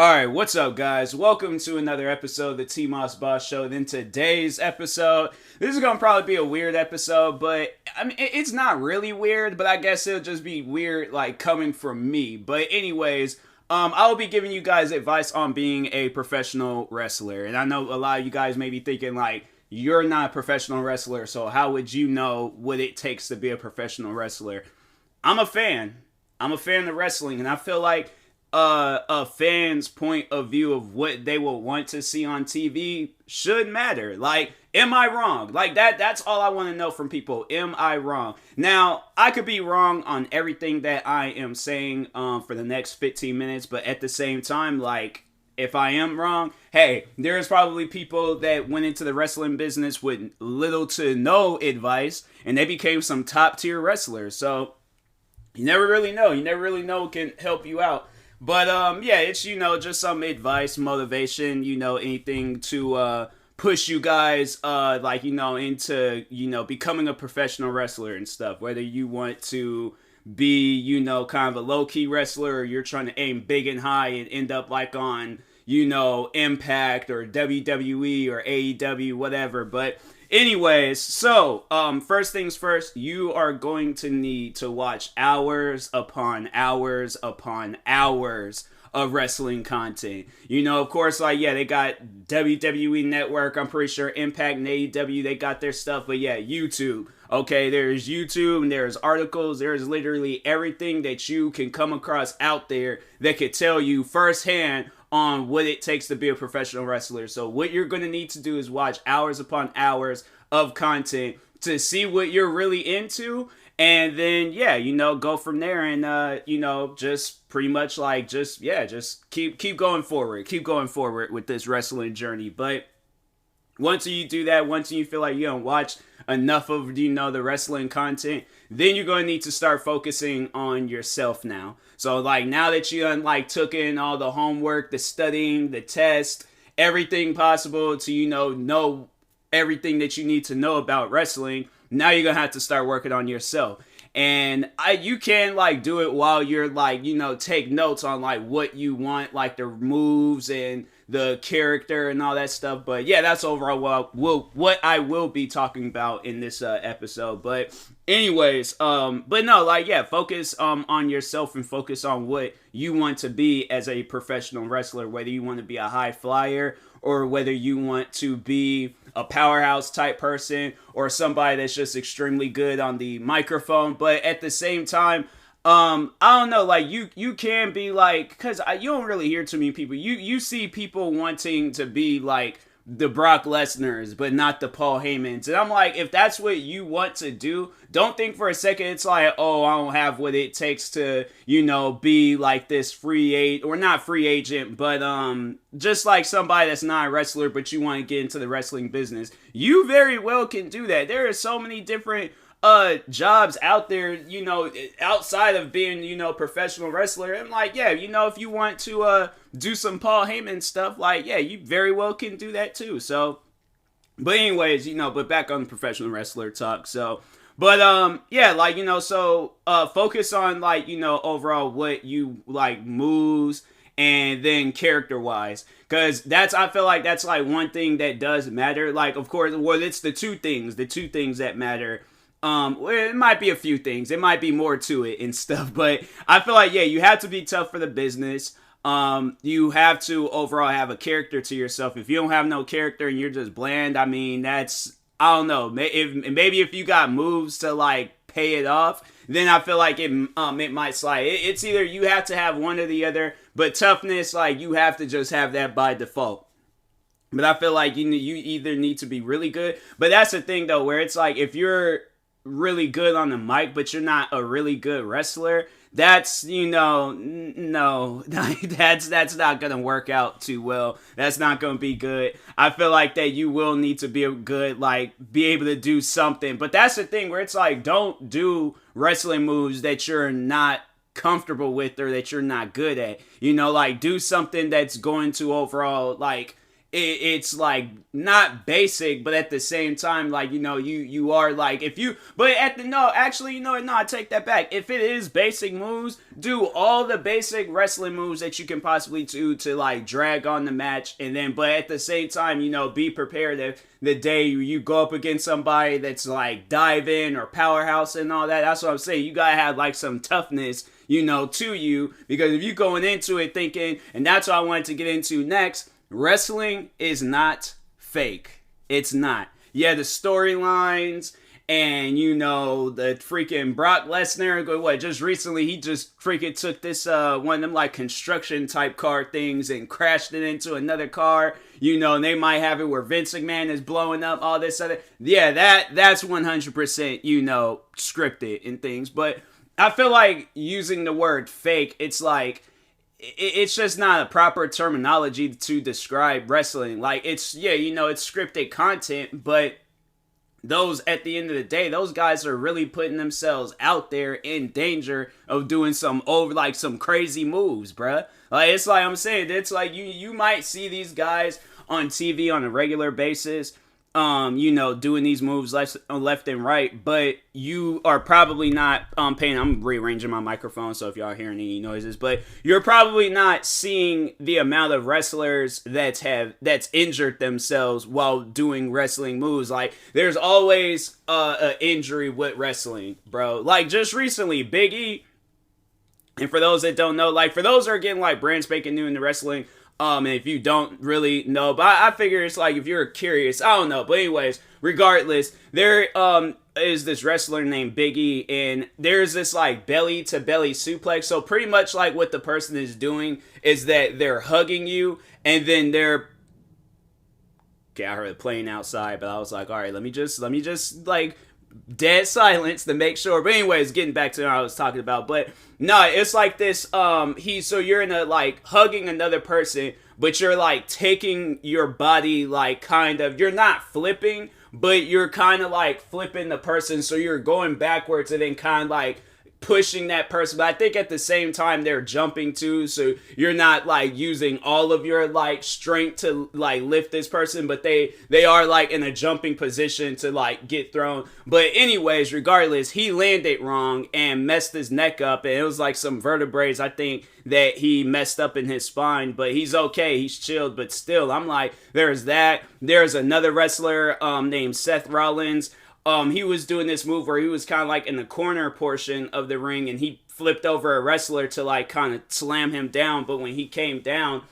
Alright, what's up, guys? Welcome to another episode of the TMossBoss Show. In today's episode, this is going to probably be a weird episode, but I mean, it's not really weird, but I guess it'll just be weird, like, coming from me. But anyways, I will be giving you guys advice on being a professional wrestler. And I know a lot of you guys may be thinking, like, you're not a professional wrestler, so how would you know what it takes to be a professional wrestler? I'm a fan. I'm a fan of wrestling, and I feel like a fan's point of view of what they will want to see on TV should matter. Like, am I wrong? Like, that's all I want to know from people. Am I wrong? Now, I could be wrong on everything that I am saying for the next 15 minutes, but at the same time, like, if I am wrong, hey, there's probably people that went into the wrestling business with little to no advice, and they became some top tier wrestlers. So, you never really know. You never really know what can help you out. But yeah, it's, just some advice, motivation, anything to push you guys into, becoming a professional wrestler and stuff. Whether you want to be, kind of a low-key wrestler, or you're trying to aim big and high and end up like on, Impact or WWE or AEW, whatever. But anyways, so first things first, you are going to need to watch hours upon hours upon hours of wrestling content. Of course, they got WWE Network. I'm pretty sure Impact and AEW, they got their stuff. But yeah, YouTube. Okay, there's YouTube and there's articles. There's literally everything that you can come across out there that could tell you firsthand on what it takes to be a professional wrestler. So what you're going to need to do is watch hours upon hours of content to see what you're really into. And then, go from there and, just pretty much just keep going forward. Keep going forward with this wrestling journey. But once you do that, once you feel like you don't watch enough of, the wrestling content, then you're going to need to start focusing on yourself now. So, now that you took in all the homework, the studying, the test, everything possible to, know everything that you need to know about wrestling, now you're going to have to start working on yourself. And you can do it while you're take notes on what you want, the moves and the character and all that stuff. But yeah, that's overall what I will be talking about in this episode. But anyways, but no, focus on yourself and focus on what you want to be as a professional wrestler, whether you want to be a high flyer or whether you want to be a powerhouse type person or somebody that's just extremely good on the microphone. But at the same time, I don't know, you can be because you don't really hear too many people. You see people wanting to be the Brock Lesnar's, but not the Paul Heyman's. And I'm if that's what you want to do, don't think for a second it's oh, I don't have what it takes to, be this free agent, or not free agent, but just somebody that's not a wrestler, but you want to get into the wrestling business. You very well can do that. There are so many different jobs out there, outside of being, professional wrestler. And if you want to do some Paul Heyman stuff, you very well can do that too. So, but anyways, but back on the professional wrestler talk. So, but focus on overall what you moves and then character wise, because I feel like that's one thing that does matter. Of course, it's the two things that matter. Well, it might be a few things. It might be more to it and stuff, but I feel you have to be tough for the business. You have to overall have a character to yourself. If you don't have no character and you're just bland, I mean, I don't know. Maybe if you got moves to pay it off, then I feel it might slide. It's either you have to have one or the other, but toughness, you have to just have that by default. But I feel you either need to be really good, but that's the thing though, where it's if you're really good on the mic, but you're not a really good wrestler, that's, no, that's not gonna work out too well. That's not gonna be good. I feel that you will need to be a good, be able to do something. But that's the thing where it's don't do wrestling moves that you're not comfortable with or that you're not good at. Do something that's going to overall, it's like not basic, but at the same time, like, you know, you are like, if you, but at the, no, actually, you know, no, I take that back. If it is basic moves, do all the basic wrestling moves that you can possibly do to like drag on the match, and then, but at the same time, you know, be prepared if the day you go up against somebody that's like diving or powerhouse and all that. That's what I'm saying. You gotta have like some toughness, you know, to you, because if you going into it thinking, and that's what I wanted to get into next, wrestling is not fake. It's not. Yeah, the storylines and, you know, the freaking Brock Lesnar, what, just recently he just freaking took this, one of them like construction type car things and crashed it into another car, you know, and they might have it where Vince McMahon is blowing up, all this other, yeah, that's 100%, you know, scripted and things, but I feel like using the word fake, it's like, it's just not a proper terminology to describe wrestling. Like, it's, yeah, you know, it's scripted content, but those, at the end of the day, those guys are really putting themselves out there in danger of doing some like some crazy moves, bruh. Like, it's like I'm saying, it's like you might see these guys on TV on a regular basis, you know, doing these moves left and right, but you are probably not paying. I'm rearranging my microphone, so if y'all hearing any noises, but you're probably not seeing the amount of wrestlers that's injured themselves while doing wrestling moves. Like, there's always an injury with wrestling, bro. Like, just recently, Big E, and for those that don't know, like, for those that are getting like brand spanking new into wrestling, and if you don't really know, but I figure it's like, if you're curious, I don't know. But anyways, regardless, there is this wrestler named Big E, and there's this like belly to belly suplex. So pretty much like what the person is doing is that they're hugging you, and then they're, okay, I heard a plane outside, but I was like, all right, let me just like dead silence to make sure. But anyways, getting back to what I was talking about. But no, it's like this, so you're in a, like, hugging another person, but you're like taking your body, like, kind of, you're not flipping, but you're kind of like flipping the person, so you're going backwards and then kind of like pushing that person. But I think at the same time they're jumping too, so you're not like using all of your like strength to like lift this person, but they are like in a jumping position to like get thrown. But anyways, regardless, he landed wrong and messed his neck up, and it was like some vertebrae, I think, that he messed up in his spine, but he's okay, he's chilled. But still, I'm like, there's that. There's another wrestler named Seth Rollins. He was doing this move where he was kind of like in the corner portion of the ring, and he flipped over a wrestler to like kind of slam him down. But when he came down,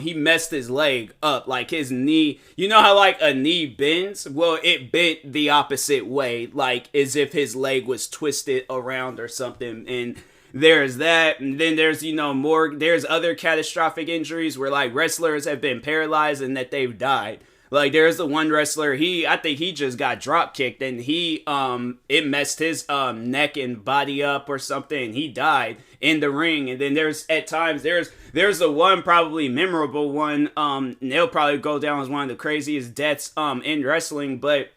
he messed his leg up, like his knee. You know how like a knee bends? Well, it bent the opposite way, like as if his leg was twisted around or something. And there's that. And then there's, you know, there's other catastrophic injuries where like wrestlers have been paralyzed and that they've died. Like, there's the one wrestler, I think he just got drop kicked, and it messed his neck and body up or something, and he died in the ring. And then there's the one probably memorable one, and it'll probably go down as one of the craziest deaths in wrestling. But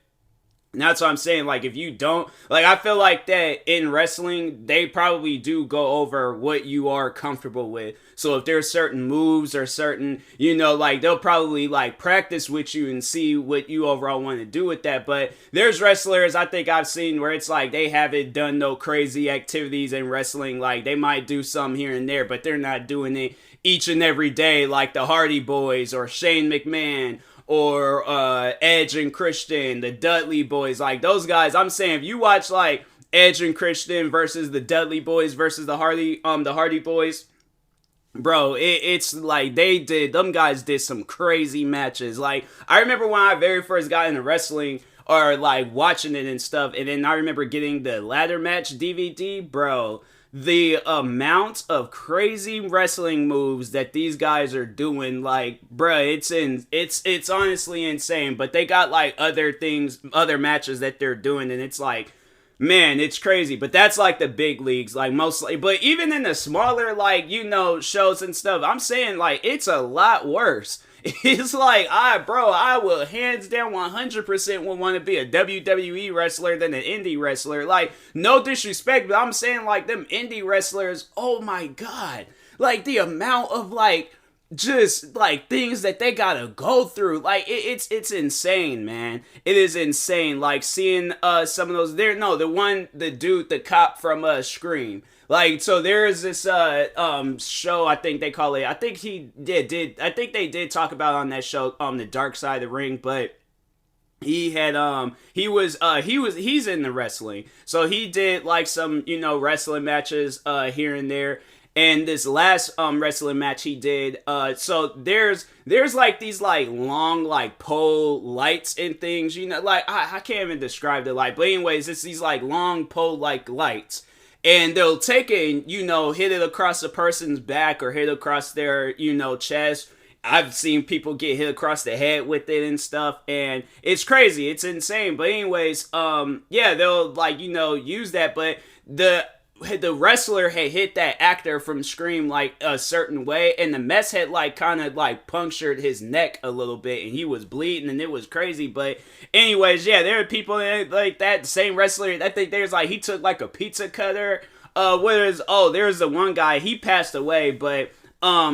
that's what I'm saying. Like, if you don't, like, I feel like that in wrestling, they probably do go over what you are comfortable with. So if there's certain moves or certain, you know, like, they'll probably like practice with you and see what you overall want to do with that. But there's wrestlers I think I've seen where it's like they haven't done no crazy activities in wrestling. Like, they might do some here and there, but they're not doing it each and every day, like the Hardy Boys or Shane McMahon or Edge and Christian, the Dudley Boys. Like, those guys, I'm saying, if you watch like Edge and Christian versus the Dudley Boys versus the Hardy Boys, bro, it's like them guys did some crazy matches. Like, I remember when I very first got into wrestling, or like watching it and stuff, and then I remember getting the ladder match DVD, bro. The amount of crazy wrestling moves that these guys are doing, like, bruh, it's honestly insane. But they got like other matches that they're doing, and it's like, man, it's crazy. But that's like the big leagues, like mostly. But even in the smaller, like, you know, shows and stuff, I'm saying like it's a lot worse. It's like, I will hands down 100% would want to be a WWE wrestler than an indie wrestler. Like, no disrespect, but I'm saying like them indie wrestlers, oh my god. Like, the amount of like just like things that they gotta go through. Like it's insane, man. It is insane. Like seeing some of those there. No, the cop from Scream. Like, so there is this show, I think they call it. I think I think they did talk about on that show the Dark Side of the Ring, but he's in the wrestling, so he did like some wrestling matches here and there. And this last wrestling match he did, so there's like these like long like pole lights and things, like I can't even describe the light, but anyways, it's these like long pole like lights, and they'll take it and hit it across a person's back or hit across their chest. I've seen people get hit across the head with it and stuff, and it's crazy, it's insane. But anyways, yeah, they'll like use that, but the wrestler had hit that actor from Scream like a certain way, and the mess had like kind of like punctured his neck a little bit, and he was bleeding, and it was crazy. But anyways, yeah, there are people like that same wrestler. I think there's like he took like a pizza cutter. There's the one guy, he passed away, but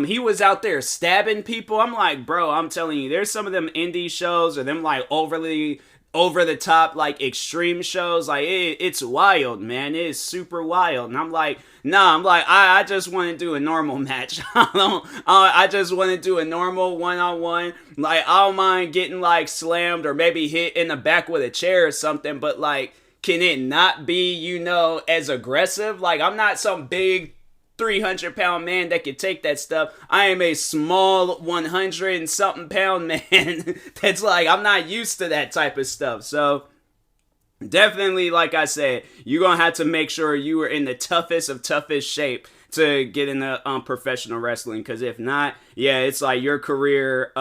he was out there stabbing people. I'm like, bro, I'm telling you, there's some of them indie shows or them like overly over the top like extreme shows, like it's wild, man. It is super wild. And I'm like, nah, I just want to do a normal match. I just want to do a normal one-on-one. Like, I don't mind getting like slammed or maybe hit in the back with a chair or something, but like, can it not be as aggressive? Like, I'm not some big 300-pound man that could take that stuff. I am a small 100 and something pound man that's like, I'm not used to that type of stuff. So definitely, like I said, you're gonna have to make sure you are in the toughest of toughest shape to get into professional wrestling, because if not, yeah, it's like your career.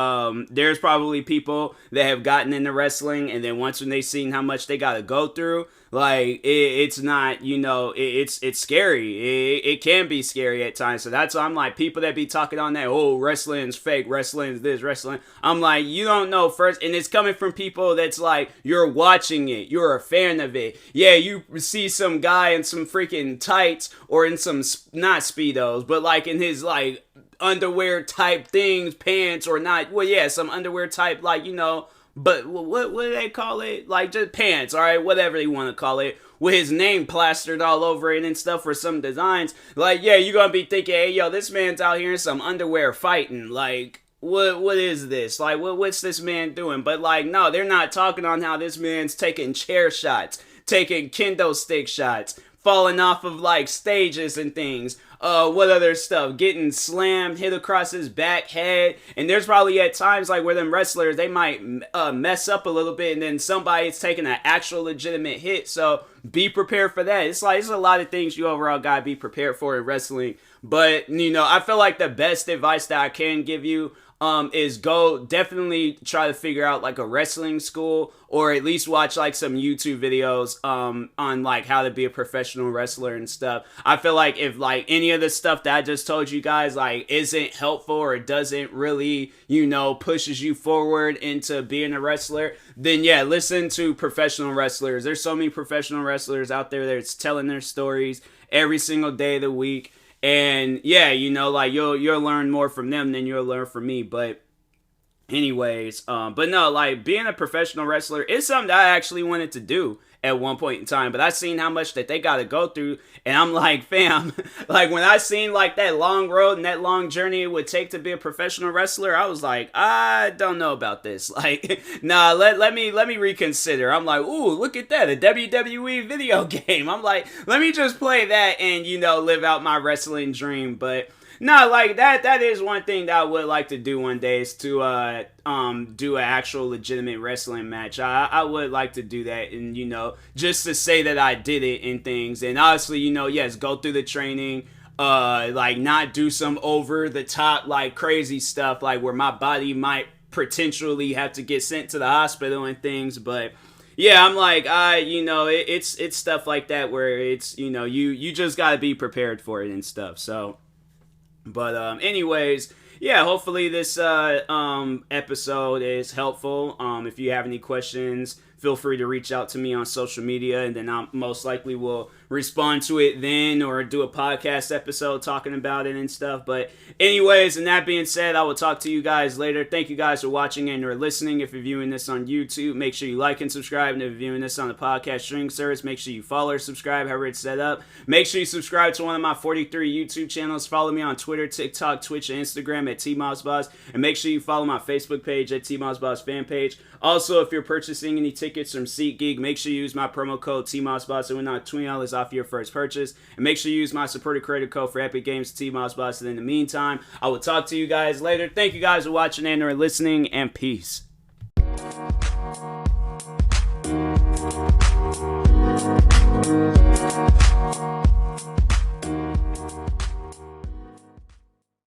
There's probably people that have gotten into wrestling, and then once when they seen how much they gotta go through, like it's not, it's scary. It can be scary at times. So that's why I'm like, people that be talking on that, oh, wrestling's fake, wrestling's this, wrestling. I'm like, you don't know first, and it's coming from people that's like, you're watching it, you're a fan of it. Yeah, you see some guy in some freaking tights or in some not speedos, but like in his like underwear type things, pants or not. Well, yeah, some underwear type, like but what do they call it? Like just pants, all right, whatever you want to call it, with his name plastered all over it and stuff for some designs. Like, yeah, you're gonna be thinking, hey, yo, this man's out here in some underwear fighting. Like, what is this? Like, what's this man doing? But like, no, they're not talking on how this man's taking chair shots, taking kendo stick shots, falling off of like stages and things. What other stuff? Getting slammed, hit across his back, head. And there's probably at times like where them wrestlers, they might mess up a little bit, and then somebody's taking an actual legitimate hit. So be prepared for that. It's like, it's a lot of things you overall gotta be prepared for in wrestling. But I feel like the best advice that I can give you is go definitely try to figure out like a wrestling school, or at least watch like some YouTube videos on like how to be a professional wrestler and stuff. I feel like if like any of the stuff that I just told you guys like isn't helpful or doesn't really pushes you forward into being a wrestler, then yeah, listen to professional wrestlers. There's so many professional wrestlers out there that's telling their stories every single day of the week. And yeah, like you'll learn more from them than you'll learn from me. But anyways, but no, like being a professional wrestler is something that I actually wanted to do at one point in time, but I seen how much that they got to go through, and I'm like, fam, like when I seen like that long road and that long journey it would take to be a professional wrestler, I was like, I don't know about this. Like, nah, let me reconsider. I'm like, ooh, look at that, a WWE video game. I'm like, let me just play that and live out my wrestling dream. But no, like that is one thing that I would like to do one day, is to do an actual legitimate wrestling match. I would like to do that, and just to say that I did it and things. And honestly, yes, go through the training, like not do some over the top like crazy stuff like where my body might potentially have to get sent to the hospital and things. But yeah, I'm like, it's stuff like that where it's you just got to be prepared for it and stuff. So but anyways, yeah, hopefully this episode is helpful. If you have any questions, feel free to reach out to me on social media, and then I most likely will respond to it then, or do a podcast episode talking about it and stuff. But anyways, and that being said, I will talk to you guys later. Thank you guys for watching and or listening. If you're viewing this on YouTube, make sure you like and subscribe. And if you're viewing this on the podcast streaming service, make sure you follow or subscribe, however it's set up. Make sure you subscribe to one of my 43 YouTube channels. Follow me on Twitter, TikTok, Twitch, and Instagram at TMossBoss. And make sure you follow my Facebook page at TMossBoss fan page. Also, if you're purchasing any tickets from SeatGeek, make sure you use my promo code TMossBoss. It will knock $20 off your first purchase. And make sure you use my supporter credit code for Epic Games, TMossBoss. And in the meantime, I will talk to you guys later. Thank you guys for watching and or listening, and peace.